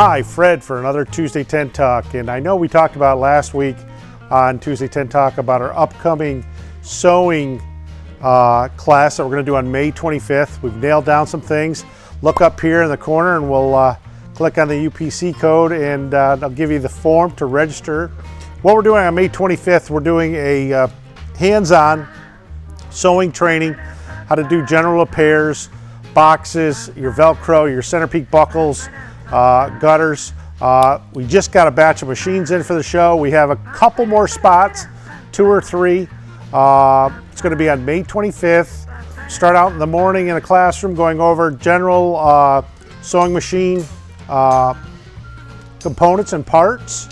Hi, Fred for another Tuesday Tent Talk. And I know we talked about last week on Tuesday Tent Talk about our upcoming sewing class that we're going to do on May 25th. We've nailed down some things. Look up here in the corner and we'll click on the UPC code and I'll give you the form to register. What we're doing on May 25th, we're doing a hands-on sewing training, how to do general repairs, boxes, your Velcro, your center peak buckles, gutters. We just got a batch of machines in for the show. We have a couple more spots, 2 or 3. It's going to be on May 25th. Start out in the morning in a classroom going over general sewing machine components and parts.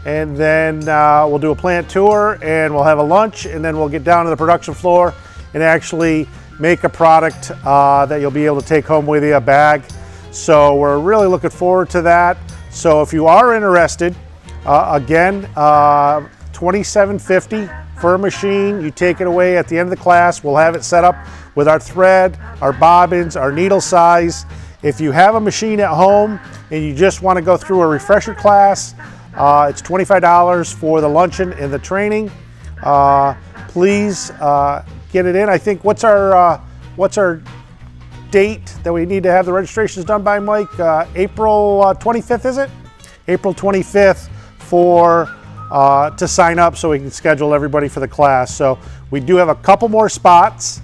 And then we'll do a plant tour and we'll have a lunch, and then we'll get down to the production floor and actually make a product that you'll be able to take home with you, a bag. So we're really looking forward to that. So if you are interested, again, $27.50 for a machine. You take it away at the end of the class. We'll have it set up with our thread, our bobbins, our needle size. If you have a machine at home and you just want to go through a refresher class, it's $25 for the luncheon and the training. Please get it in. I think what's our date that we need to have the registrations done by, Mike? April 25th, is it? April 25th to sign up so we can schedule everybody for the class. So we do have a couple more spots.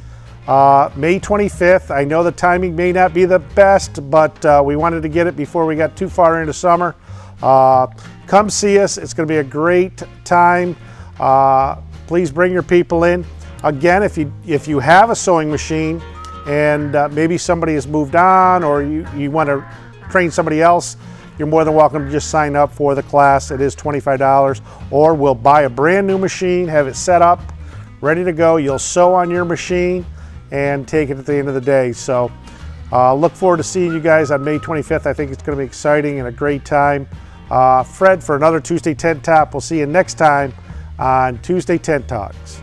May 25th. I know the timing may not be the best, but we wanted to get it before we got too far into summer. Come see us. It's going to be a great time. Please bring your people in. Again, if you have a sewing machine and maybe somebody has moved on, or you want to train somebody else, you're more than welcome to just sign up for the class. It is $25. Or we'll buy a brand new machine, have it set up, ready to go. You'll sew on your machine and take it at the end of the day. So look forward to seeing you guys on May 25th. I think it's going to be exciting and a great time. Fred for another Tuesday Tent Talk. We'll see you next time on Tuesday Tent Talks.